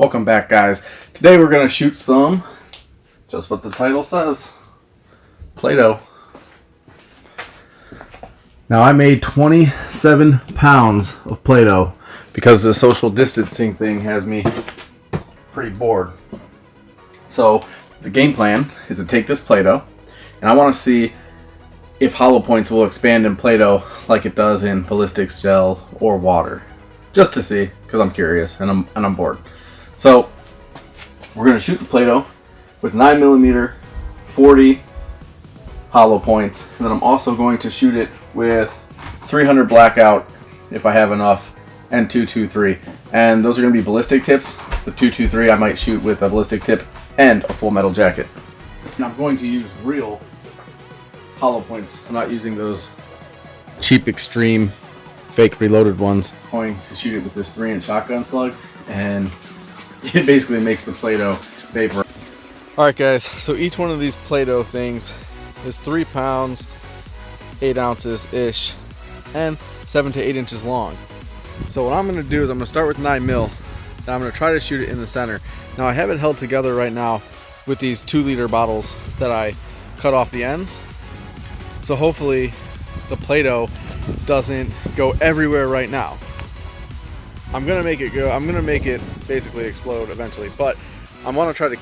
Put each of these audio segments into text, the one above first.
Welcome back, guys. Today we're going to shoot some, just what the title says, Play-Doh. Now I made 27 pounds of Play-Doh because the social distancing thing has me pretty bored. So the game plan is to take this Play-Doh and I want to see if hollow points will expand in Play-Doh like it does in ballistics, gel, or water. Just to see, because I'm curious and I'm bored. So we're going to shoot the Play-Doh with 9mm 40 hollow points, and then I'm also going to shoot it with 300 blackout if I have enough, and 223. And those are going to be ballistic tips. The 223 I might shoot with a ballistic tip and a full metal jacket. And I'm going to use real hollow points. I'm not using those cheap extreme fake reloaded ones. I'm going to shoot it with this 3-inch shotgun slug, and it basically makes the Play-Doh vapor. Alright guys, so each one of these Play-Doh things is 3 pounds, 8 ounces ish, and 7 to 8 inches long. So what I'm going to do is I'm going to start with 9mm, and I'm going to try to shoot it in the center. Now I have it held together right now with these 2-liter bottles that I cut off the ends. So hopefully the Play-Doh doesn't go everywhere right now. I'm gonna make it basically explode eventually, but I want to try to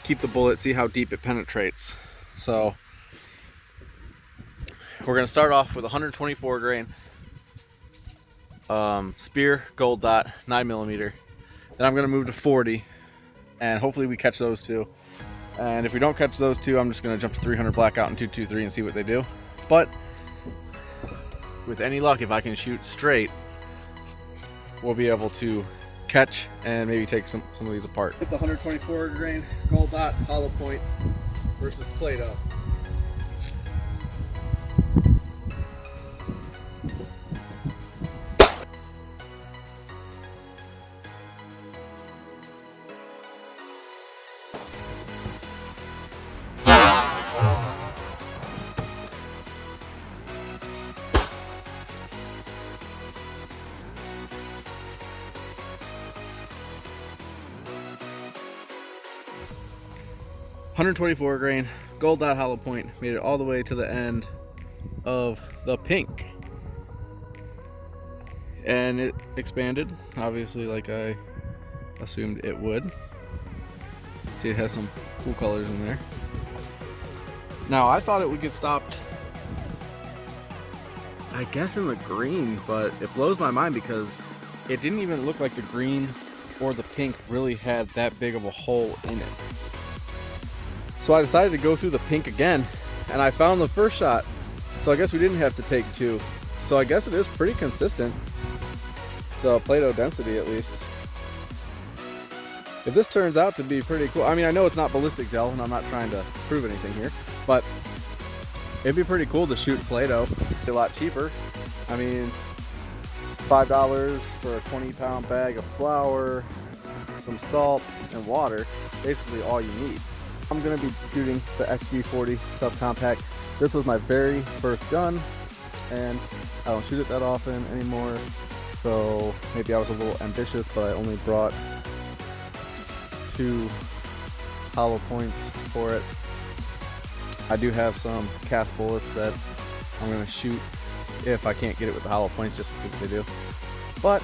keep the bullet, see how deep it penetrates. So we're gonna start off with 124 grain spear gold dot 9mm. Then I'm gonna move to 40, and hopefully we catch those two. And if we don't catch those two, I'm just gonna jump to 300 blackout and 223 and see what they do. But with any luck, if I can shoot straight, we'll be able to catch and maybe take some of these apart. Hit the 124 grain gold dot hollow point versus Play-Doh. .124 grain gold dot hollow point, made it all the way to the end of the pink, and it expanded obviously like I assumed it would. See, it has some cool colors in there. Now I thought it would get stopped, I guess, in the green, but it blows my mind because it didn't even look like the green or the pink really had that big of a hole in it. So I decided to go through the pink again, and I found the first shot. So I guess we didn't have to take two. So I guess it is pretty consistent, the Play-Doh density at least. If this turns out to be pretty cool, I mean, I know it's not ballistic gel, and I'm not trying to prove anything here, but it'd be pretty cool to shoot Play-Doh. A lot cheaper. I mean, $5 for a 20-pound bag of flour, some salt, and water, basically all you need. I'm going to be shooting the XD40 subcompact. This was my very first gun, and I don't shoot it that often anymore, so maybe I was a little ambitious, but I only brought 2 hollow points for it. I do have some cast bullets that I'm going to shoot if I can't get it with the hollow points, just to see what they do. But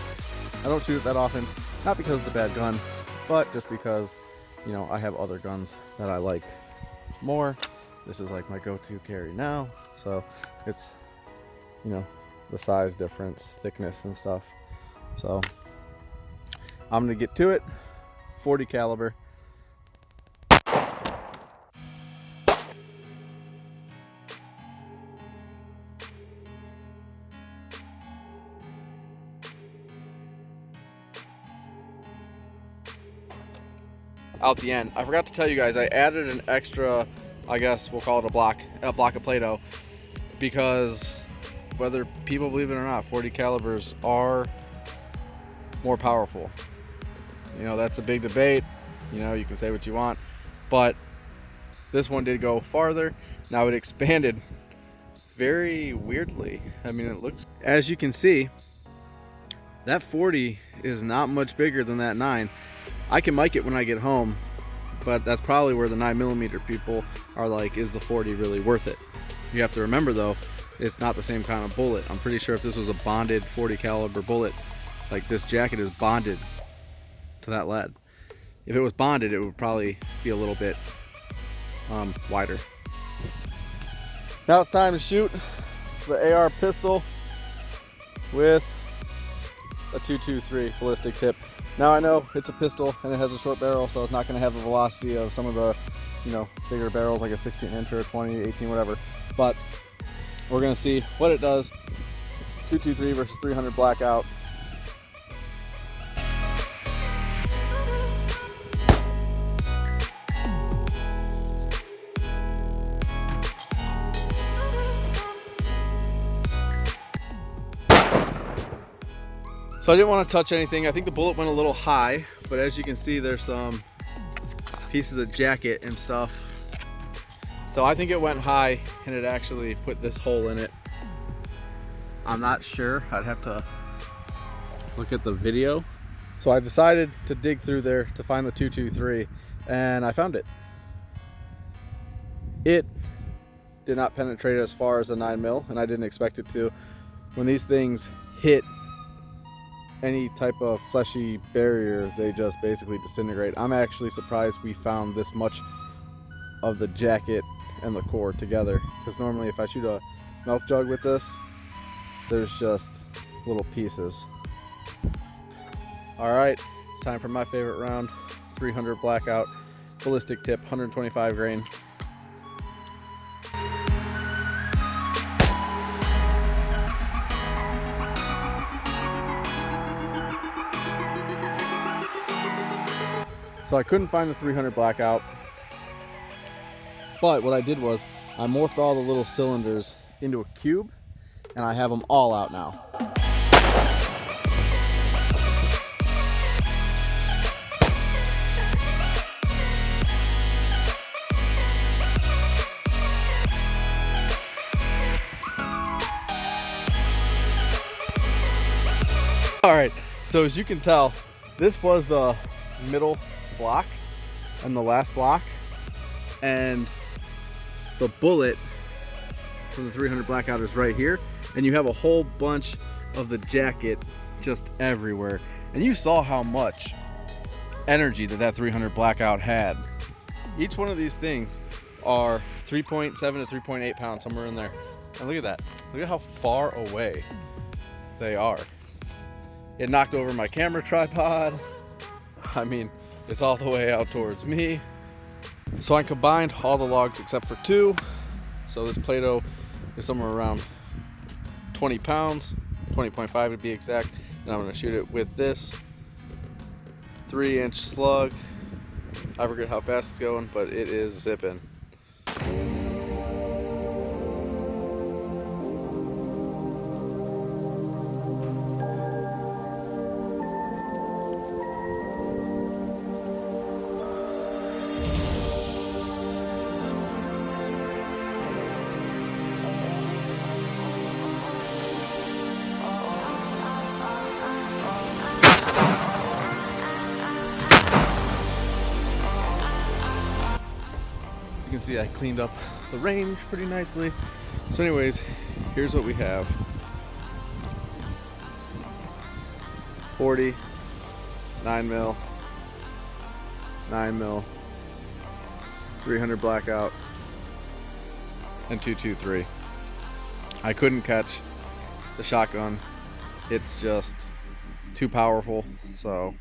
I don't shoot it that often, not because it's a bad gun, but just because, you know, I have other guns that I like more. This is like my go-to carry now, so it's, you know, the size difference, thickness and stuff. So I'm gonna get to it. 40 caliber. Out the end, I forgot to tell you guys, I added an extra, I guess we'll call it a block of Play-Doh, because whether people believe it or not, 40 calibers are more powerful. You know, that's a big debate. You know, you can say what you want, but this one did go farther. Now it expanded very weirdly. I mean, it looks, as you can see, that 40 is not much bigger than that 9. I can mic it when I get home, but that's probably where the 9mm people are like, is the 40 really worth it? You have to remember though, it's not the same kind of bullet. I'm pretty sure if this was a bonded 40 caliber bullet, like this jacket is bonded to that lead. If it was bonded, it would probably be a little bit wider. Now it's time to shoot the AR pistol with a 223 ballistic tip. Now I know it's a pistol and it has a short barrel, so it's not going to have the velocity of some of the, you know, bigger barrels like a 16 inch or a 20, 18, whatever. But we're going to see what it does. 223 versus 300 blackout. So I didn't want to touch anything. I think the bullet went a little high, but as you can see, there's some pieces of jacket and stuff. So I think it went high and it actually put this hole in it. I'm not sure. I'd have to look at the video. So I decided to dig through there to find the 223 and I found it. It did not penetrate as far as a 9mm and I didn't expect it to. When these things hit any type of fleshy barrier, they just basically disintegrate. I'm actually surprised we found this much of the jacket and the core together, because normally if I shoot a milk jug with this, there's just little pieces. All right, it's time for my favorite round. 300 blackout ballistic tip, 125 grain. So I couldn't find the 300 blackout, but what I did was I morphed all the little cylinders into a cube and I have them all out now. All right, so as you can tell, this was the middle block and the last block, and the bullet from the 300 blackout is right here, and you have a whole bunch of the jacket just everywhere, and you saw how much energy that 300 blackout had. Each one of these things are 3.7 to 3.8 pounds, somewhere in there, and look at that. Look at how far away they are. It knocked over my camera tripod. I mean, it's all the way out towards me. So I combined all the logs except for 2. So this Play-Doh is somewhere around 20 pounds, 20.5 to be exact. And I'm gonna shoot it with this 3-inch slug. I forget how fast it's going, but it is zipping. You can see I cleaned up the range pretty nicely. So anyways, here's what we have. 40, 9mm, 9mm, 300 blackout, and 223. I couldn't catch the shotgun. It's just too powerful, so,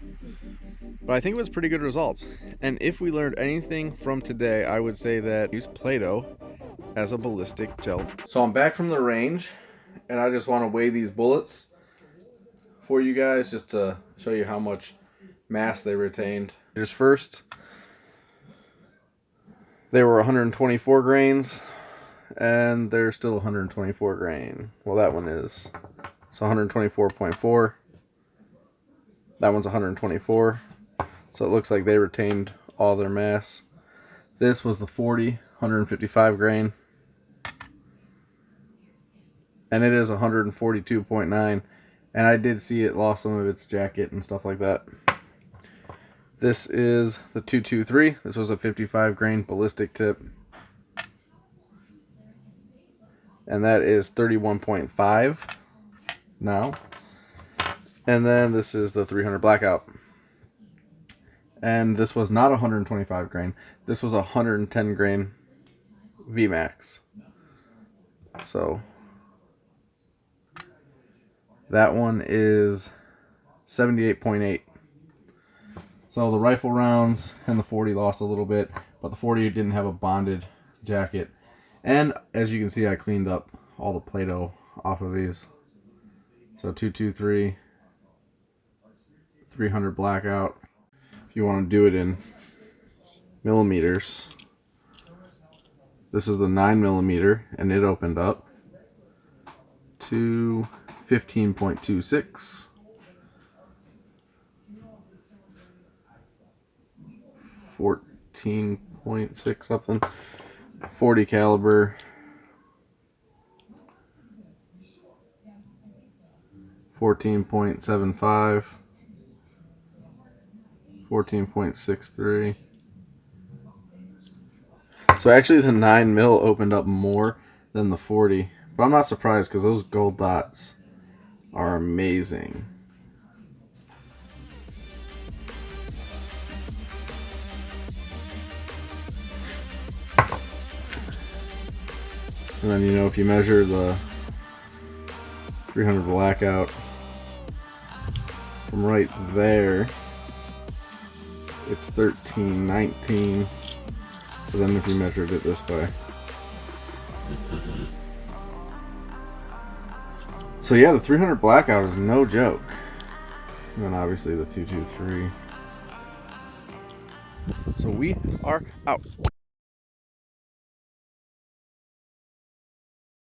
but I think it was pretty good results. And if we learned anything from today, I would say that use Play-Doh as a ballistic gel. So I'm back from the range and I just want to weigh these bullets for you guys just to show you how much mass they retained. Just first, they were 124 grains and they're still 124 grain. Well, that one is. It's 124.4. That one's 124. So it looks like they retained all their mass. This was the 40, 155 grain. And it is 142.9. And I did see it lost some of its jacket and stuff like that. This is the 223. This was a 55 grain ballistic tip. And that is 31.5 now. And then this is the 300 blackout. And this was not 125 grain. This was 110 grain VMAX. So that one is 78.8. So the rifle rounds and the 40 lost a little bit, but the 40 didn't have a bonded jacket. And as you can see, I cleaned up all the Play-Doh off of these. So 223, 300 blackout. If you want to do it in millimeters, this is the 9mm, and it opened up to 15.26. 14.6 something. 40 caliber. 14.75. 14.63. So actually the 9mm opened up more than the 40. But I'm not surprised because those gold dots are amazing. And then, you know, if you measure the 300 blackout from right there, it's 13.19. But then if you measured it this way. So yeah, the 300 blackout is no joke. And then obviously the 223. So we are out.